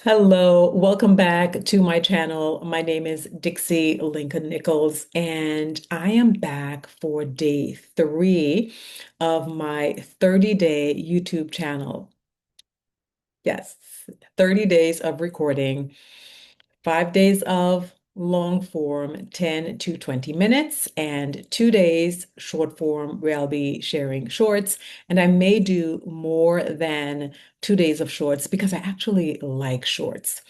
Hello, welcome back to my channel. My name is Dixie Lincoln Nichols, and I am back for day three of my 30-day YouTube channel. Yes, 30 days of recording, 5 days of long form, 10 to 20 minutes, and 2 days short form where I'll be sharing shorts. And I may do more than 2 days of shorts because I actually like shorts.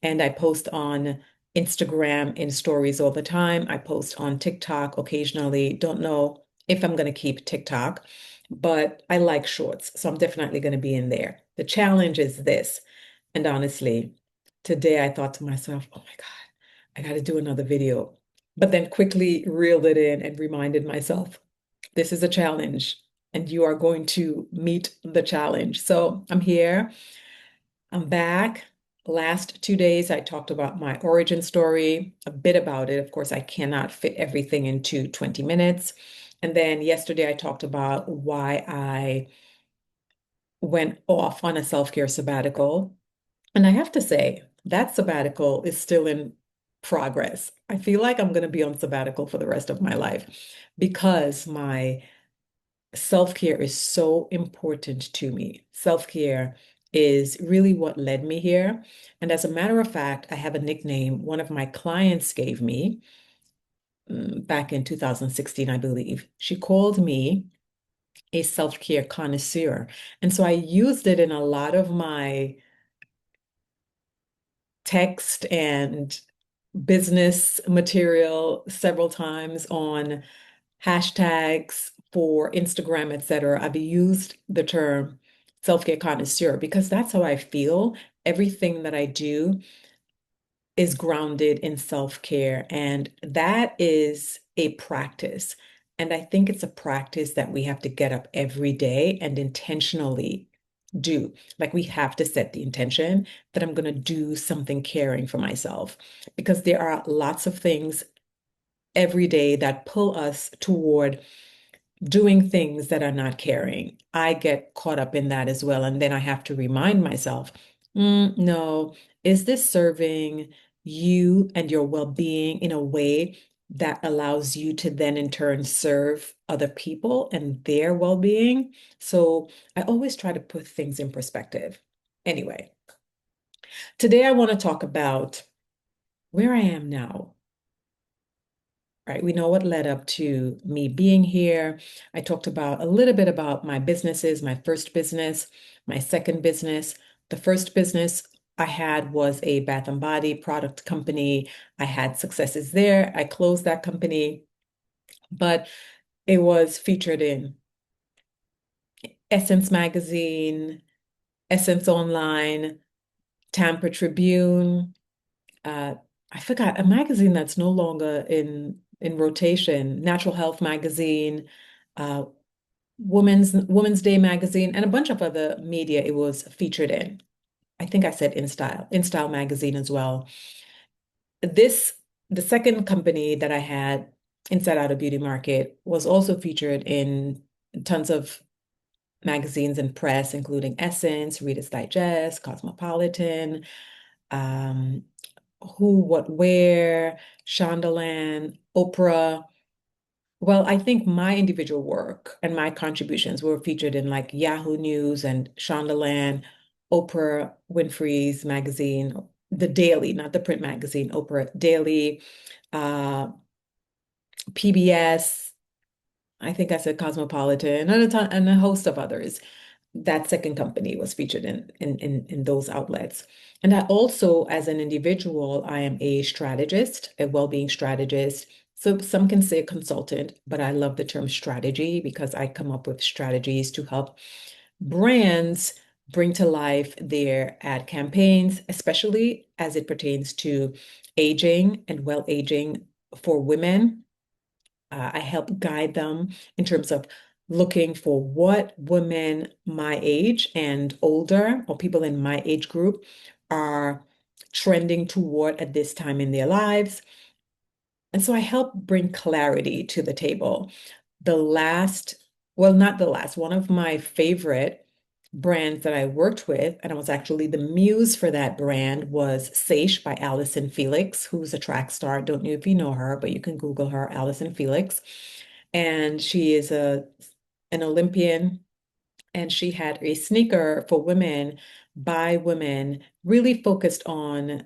And I post on Instagram in stories all the time. I post on TikTok occasionally. Don't know if I'm going to keep TikTok, but I like shorts. So I'm definitely going to be in there. The challenge is this. And honestly, today I thought to myself, oh my God, I got to do another video. But then quickly reeled it in and reminded myself, this is a challenge and you are going to meet the challenge. So I'm here. I'm back. Last 2 days, I talked about my origin story, a bit about it. Of course, I cannot fit everything into 20 minutes. And then yesterday, I talked about why I went off on a self-care sabbatical. And I have to say, that sabbatical is still in progress. I feel like I'm going to be on sabbatical for the rest of my life because my self-care is so important to me. Self-care is really what led me here. And as a matter of fact, I have a nickname one of my clients gave me back in 2016, I believe. She called me a self-care connoisseur. And so I used it in a lot of my text and business material several times on hashtags for Instagram, etc. I've used the term self-care connoisseur because that's how I feel. Everything that I do is grounded in self-care, and that is a practice. And I think it's a practice that we have to get up every day and intentionally do. Like we have to set the intention that I'm going to do something caring for myself because there are lots of things every day that pull us toward doing things that are not caring. I get caught up in that as well. And then I have to remind myself, no, is this serving you and your well-being in a way that allows you to then in turn serve other people and their well-being? So I always try to put things in perspective. Anyway, today I want to talk about where I am now. Right, we know what led up to me being here. I talked about a little bit about my businesses, my first business, my second business. The first business I had was a bath and body product company. I had successes there. I closed that company, but it was featured in Essence Magazine, Essence Online, Tampa Tribune. Uh, I forgot a magazine that's no longer in rotation, Natural Health Magazine, uh, Women's Day Magazine, and a bunch of other media it was featured in. I think I said InStyle Magazine as well. This, the second company that I had, Inside Out of Beauty Market, was also featured in tons of magazines and press, including Essence, Reader's Digest, Cosmopolitan, um, Who, What, Where, Shondaland, Oprah. Well, I think my individual work and my contributions were featured in like Yahoo News and Shondaland, Oprah Winfrey's magazine, the Daily, not the print magazine, Oprah Daily, uh, PBS. I think I said Cosmopolitan, and a host of others. That second company was featured in those outlets. And I also, as an individual, I am a strategist, a well-being strategist. So some can say consultant, but I love the term strategy because I come up with strategies to help brands bring to life their ad campaigns, especially as it pertains to aging and well aging for women. I help guide them in terms of looking for what women my age and older, or people in my age group, are trending toward at this time in their lives. And so I help bring clarity to the table. The last, well, not the last, one of my favorite. brands that I worked with, and I was actually the muse for that brand, was Seish by Allison Felix, who's a track star. Don't know if you know her, but you can Google her, Allison Felix. And she is an Olympian, and she had a sneaker for women by women, really focused on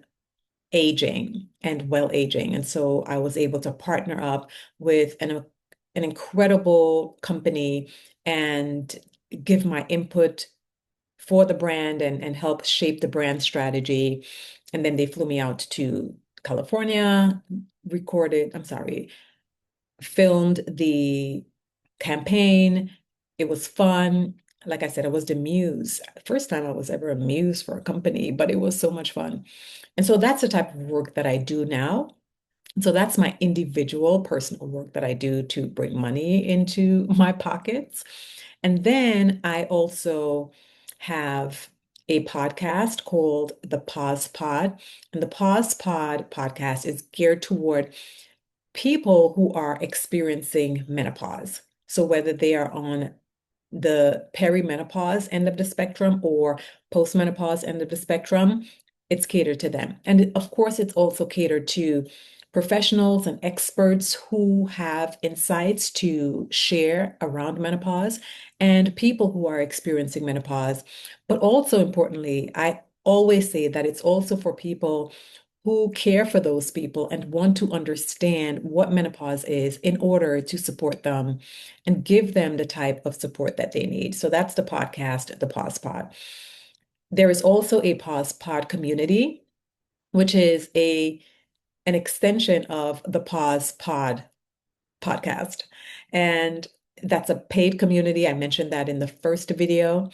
aging and well aging. And so I was able to partner up with an incredible company and give my input for the brand and help shape the brand strategy. And then they flew me out to California, I'm sorry, filmed the campaign. It was fun. Like I said, I was the muse. First time I was ever a muse for a company, but it was so much fun. And so that's the type of work that I do now. So that's my individual personal work that I do to bring money into my pockets. And then I also have a podcast called the Pause Pod. And the Pause Pod podcast is geared toward people who are experiencing menopause. So whether they are on the perimenopause end of the spectrum or postmenopause end of the spectrum, it's catered to them. And of course, it's also catered to professionals and experts who have insights to share around menopause and people who are experiencing menopause. But also importantly, I always say that it's also for people who care for those people and want to understand what menopause is in order to support them and give them the type of support that they need. So that's the podcast, the Pause Pod. There is also a Pause Pod community, which is a an extension of the Pause Pod podcast. And that's a paid community. I mentioned that in the first video.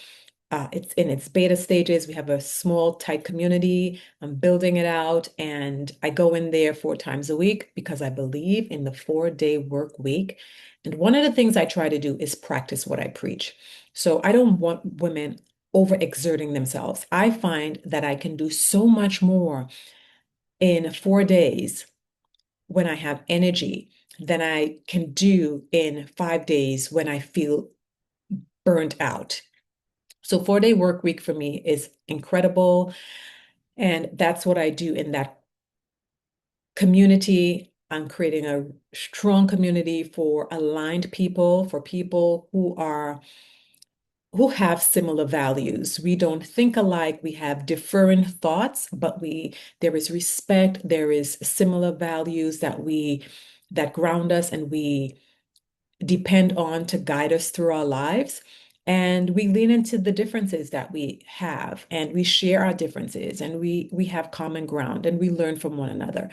It's in its beta stages. We have a small, tight community. I'm building it out, and I go in there 4 times a week because I believe in the 4-day work week. And one of the things I try to do is practice what I preach. So I don't want women overexerting themselves. I find that I can do so much more in 4 days when I have energy than I can do in 5 days when I feel burnt out. So 4-day work week for me is incredible. And that's what I do in that community. I'm creating a strong community for aligned people, for people who have similar values. We don't think alike, we have different thoughts, but we there is respect, there is similar values that ground us and we depend on to guide us through our lives. And we lean into the differences that we have, and we share our differences, and we have common ground, and we learn from one another.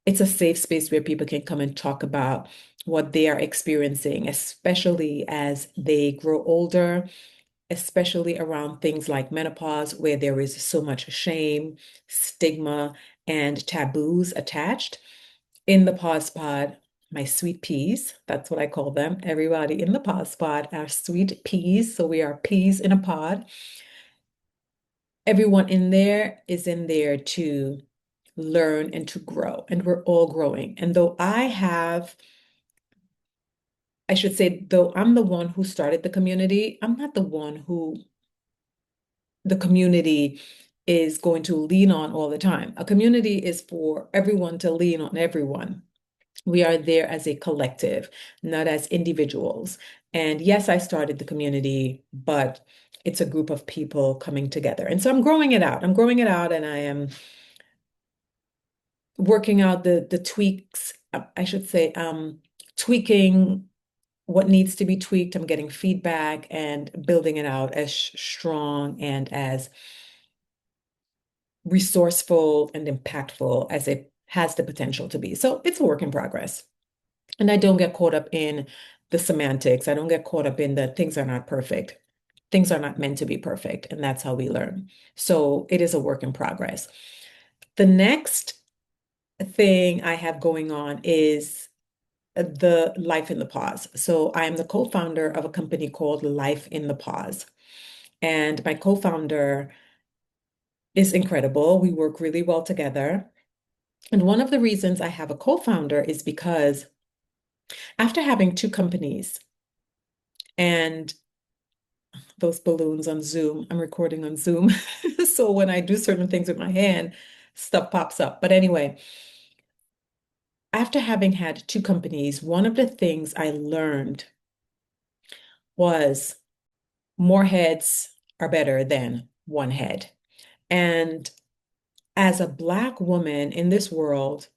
It's a safe space where people can come and talk about what they are experiencing, especially as they grow older, especially around things like menopause, where there is so much shame, stigma, and taboos attached. In the Pause Pod, my sweet peas, that's what I call them. Everybody in the Pause Pod are sweet peas. So we are peas in a pod. Everyone in there is in there to learn and to grow, and we're all growing. And I should say, though I'm the one who started the community, I'm not the one who the community is going to lean on all the time. A community is for everyone to lean on everyone. We are there as a collective, not as individuals. And yes, I started the community, but it's a group of people coming together. And so I'm growing it out. I'm growing it out, and I am working out the tweaks, I should say, tweaking what needs to be tweaked. I'm getting feedback and building it out as strong and as resourceful and impactful as it has the potential to be. So it's a work in progress. And I don't get caught up in the semantics. I don't get caught up in the things are not perfect. Things are not meant to be perfect. And that's how we learn. So it is a work in progress. The next thing I have going on is the Life in the Pause. So I am the co-founder of a company called Life in the Pause. And my co-founder is incredible. We work really well together. And one of the reasons I have a co-founder is because after having 2 companies and those balloons on Zoom. I'm recording on Zoom. So when I do certain things with my hand, stuff pops up. But anyway, after having had two companies, one of the things I learned was more heads are better than one head. And as a Black woman in this world,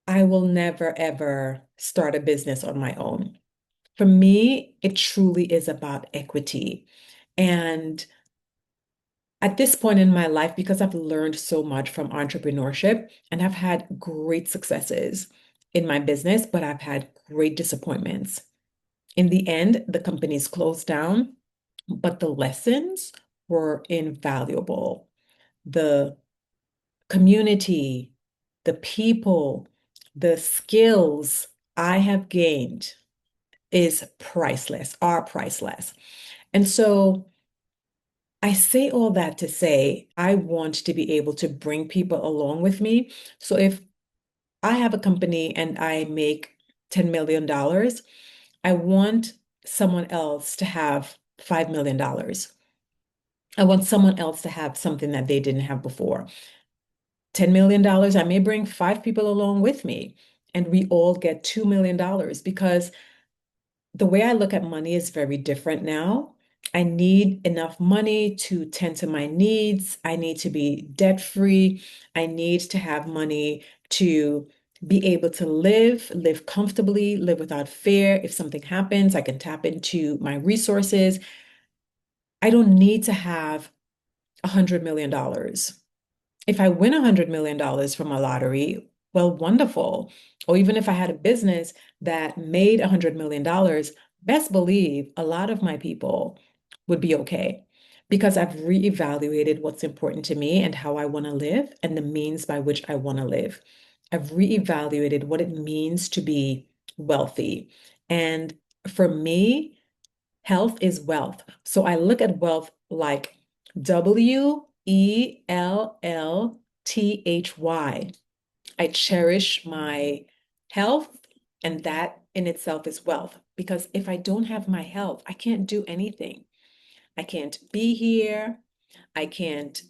I will never, ever start a business on my own. For me, it truly is about equity. And at this point in my life, because I've learned so much from entrepreneurship and I've had great successes in my business, but I've had great disappointments. In the end, the company's closed down, but the lessons were invaluable. The community, the people, the skills I have gained is priceless, are priceless. And so I say all that to say I want to be able to bring people along with me. So if I have a company and I make $10 million, I want someone else to have $5 million. I want someone else to have something that they didn't have before. $10 million, I may bring five people along with me, and we all get $2 million because the way I look at money is very different now. I need enough money to tend to my needs. I need to be debt free. I need to have money to be able to live comfortably, live without fear. If something happens, I can tap into my resources. I don't need to have $100 million. If I win $100 million from a lottery, well, wonderful. Or even if I had a business that made $100 million, best believe a lot of my people would be okay because I've reevaluated what's important to me and how I want to live and the means by which I want to live. I've reevaluated what it means to be wealthy. And for me, health is wealth. So I look at wealth like WELLTHY. I cherish my health, and that in itself is wealth. Because if I don't have my health, I can't do anything. I can't be here. I can't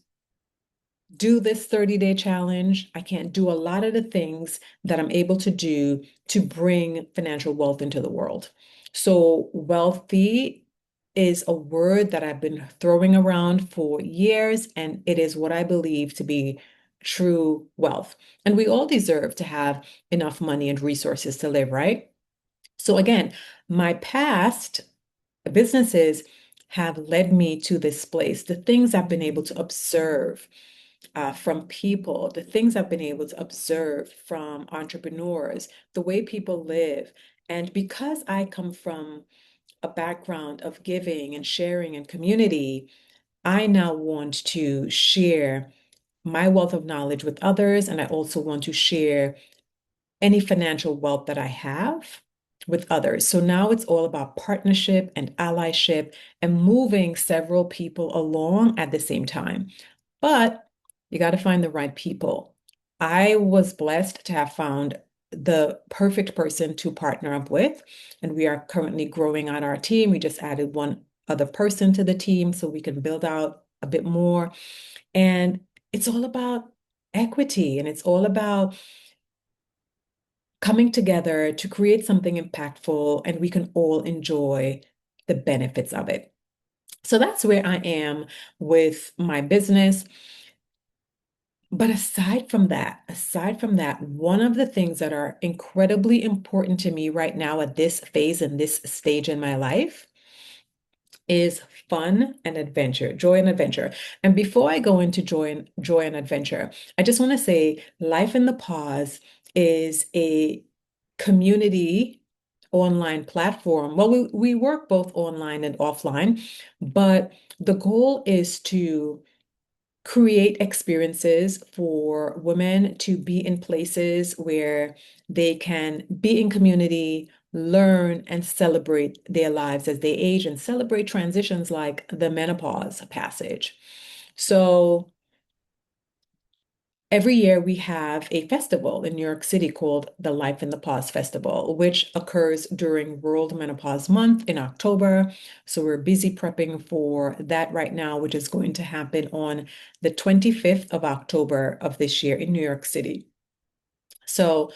do this 30-day challenge. I can't do a lot of the things that I'm able to do to bring financial wealth into the world. So, wealthy is a word that I've been throwing around for years, and it is what I believe to be true wealth. And we all deserve to have enough money and resources to live, right? So, again, my past businesses have led me to this place, the things I've been able to observe from people, the things I've been able to observe from entrepreneurs, the way people live. And because I come from a background of giving and sharing and community, I now want to share my wealth of knowledge with others. And I also want to share any financial wealth that I have with others. So now it's all about partnership and allyship and moving several people along at the same time. But you got to find the right people. I was blessed to have found the perfect person to partner up with, and we are currently growing on our team. We just added one other person to the team so we can build out a bit more. And it's all about equity and it's all about coming together to create something impactful, and we can all enjoy the benefits of it. So that's where I am with my business. But aside from that, one of the things that are incredibly important to me right now at this phase and this stage in my life is fun and adventure, joy and adventure. And before I go into joy and adventure, I just want to say Life in the Pause is a community online platform. Well, we work both online and offline, but the goal is to create experiences for women to be in places where they can be in community, learn, and celebrate their lives as they age and celebrate transitions like the menopause passage. So Every year we have a festival in New York City called the Life in the Pause Festival, which occurs during World Menopause Month in October. So we're busy prepping for that right now, which is going to happen on the 25th of October of this year in New York City. So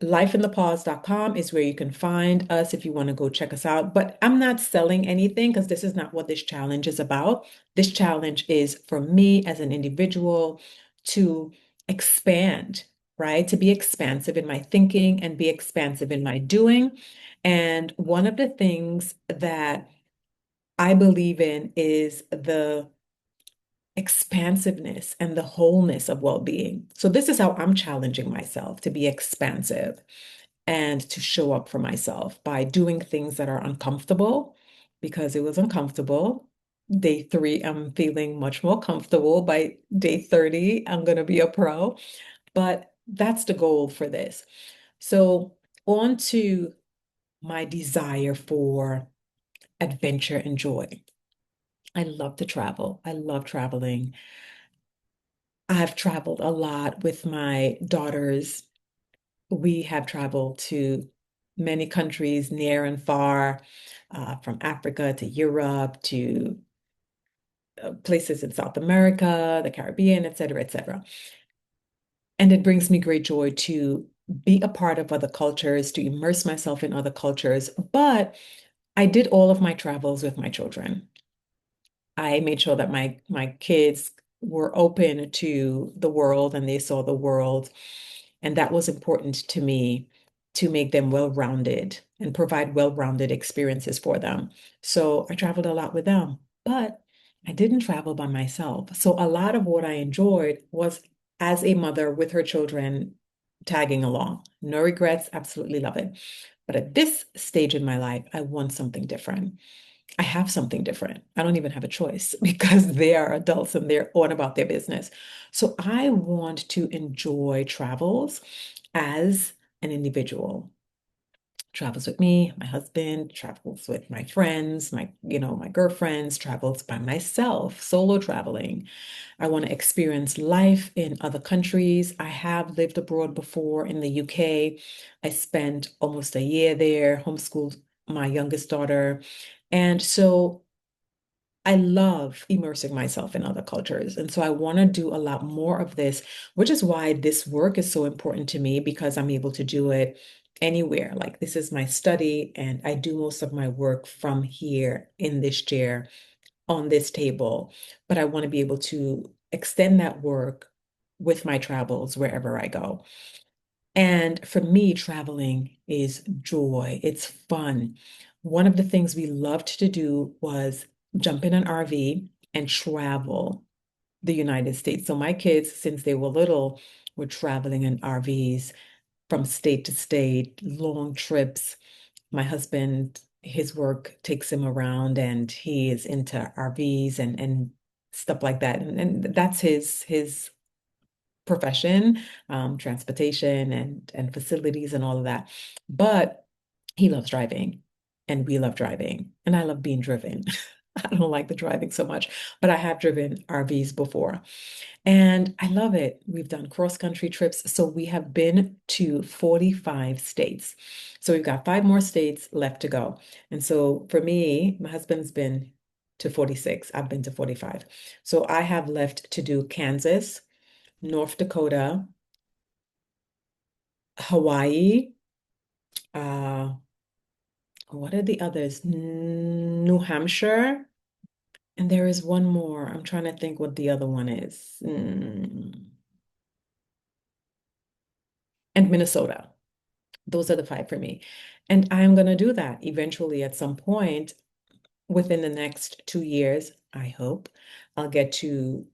lifeinthepause.com is where you can find us if you want to go check us out. But I'm not selling anything because this is not what this challenge is about. This challenge is for me as an individual to expand, right? To be expansive in my thinking and be expansive in my doing. And one of the things that I believe in is the expansiveness and the wholeness of well-being. So this is how I'm challenging myself to be expansive and to show up for myself by doing things that are uncomfortable because it was uncomfortable. Day three, I'm feeling much more comfortable. By day 30, I'm going to be a pro. But that's the goal for this. So, on to my desire for adventure and joy. I love to travel. I love traveling. I've traveled a lot with my daughters. We have traveled to many countries near and far, from Africa to Europe to places in South America, the Caribbean, et cetera, et cetera. And it brings me great joy to be a part of other cultures, to immerse myself in other cultures. But I did all of my travels with my children. I made sure that my kids were open to the world and they saw the world. And that was important to me to make them well-rounded and provide well-rounded experiences for them. So I traveled a lot with them, but I didn't travel by myself. So a lot of what I enjoyed was as a mother with her children tagging along. No regrets, absolutely love it. But at this stage in my life, I want something different. I have something different. I don't even have a choice because they are adults and they're on about their business. So I want to enjoy travels as an individual. Travels with me, my husband, travels with my friends, my girlfriends, travels by myself, solo traveling. I want to experience life in other countries. I have lived abroad before in the UK. I spent almost a year there, homeschooled my youngest daughter. And so I love immersing myself in other cultures. And so I want to do a lot more of this, which is why this work is so important to me because I'm able to do it anywhere. Like this is my study, and I do most of my work from here in this chair on this table. But I want to be able to extend that work with my travels wherever I go. And for me, traveling is joy. It's fun. One of the things we loved to do was jump in an RV and travel the United States. So my kids, since they were little, were traveling in RVs from state to state, long trips. My husband, his work takes him around and he is into RVs and stuff like that. And that's his profession, transportation and facilities and all of that. But he loves driving and we love driving and I love being driven. I don't like the driving so much, but I have driven RVs before and I love it. We've done cross-country trips. So we have been to 45 states. So we've got five more states left to go. And so for me, my husband's been to 46. I've been to 45. So I have left to do Kansas, North Dakota, Hawaii, uh, what are the others? New Hampshire, and there is one more. I'm trying to think what the other one is. And Minnesota. Those are the five for me. And I'm going to do that eventually at some point within the next 2 years, I hope. I'll get to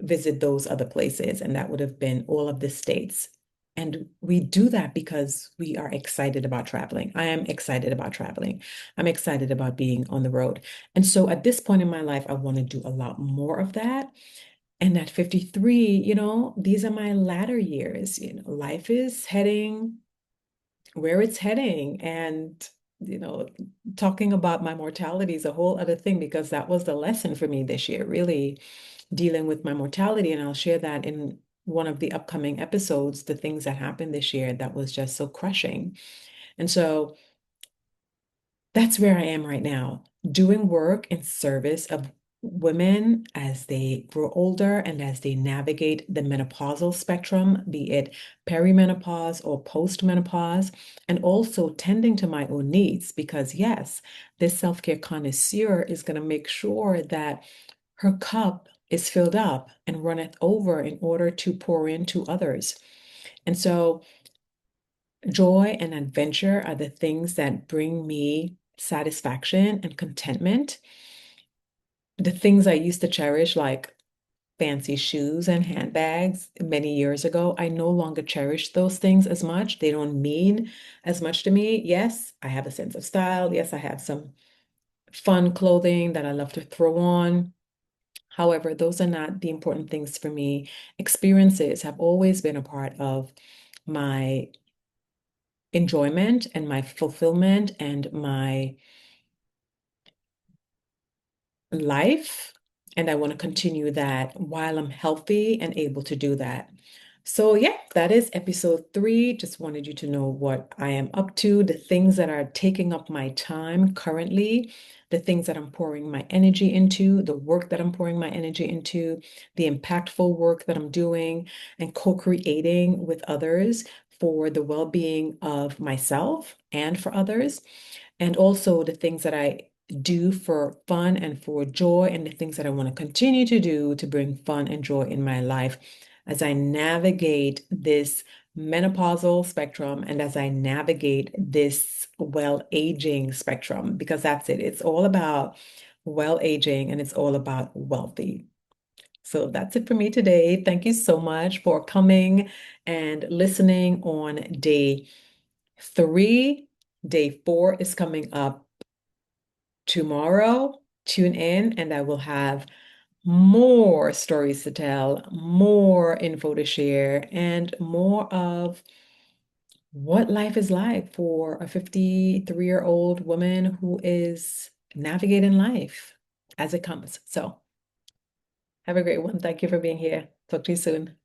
visit those other places, and that would have been all of the states. And we do that because we are excited about traveling. I am excited about traveling. I'm excited about being on the road. And so at this point in my life, I want to do a lot more of that. And at 53, these are my latter years. Life is heading where it's heading. And, you know, talking about my mortality is a whole other thing because that was the lesson for me this year, really dealing with my mortality. And I'll share that in one of the upcoming episodes, the things that happened this year that was just so crushing. And so that's where I am right now, doing work in service of women as they grow older and as they navigate the menopausal spectrum, be it perimenopause or postmenopause, and also tending to my own needs. Because, yes, this self-care connoisseur is going to make sure that her cup is filled up and runneth over in order to pour into others. And so, joy and adventure are the things that bring me satisfaction and contentment. The things I used to cherish, like fancy shoes and handbags many years ago, I no longer cherish those things as much. They don't mean as much to me. Yes, I have a sense of style. Yes, I have some fun clothing that I love to throw on. However, those are not the important things for me. Experiences have always been a part of my enjoyment and my fulfillment and my life. And I want to continue that while I'm healthy and able to do that. So, yeah, that is episode 3. Just wanted you to know what I am up to, the things that are taking up my time currently, the things that I'm pouring my energy into, the work that I'm pouring my energy into, the impactful work that I'm doing, and co-creating with others for the well-being of myself and for others, and also the things that I do for fun and for joy, and the things that I want to continue to do to bring fun and joy in my life as I navigate this menopausal spectrum and as I navigate this well-aging spectrum, because that's it. It's all about well-aging and it's all about wealthy. So that's it for me today. Thank you so much for coming and listening on day 3. Day 4 is coming up tomorrow. Tune in, and I will have more stories to tell, more info to share, and more of what life is like for a 53-year-old woman who is navigating life as it comes. So, have a great one. Thank you for being here. Talk to you soon.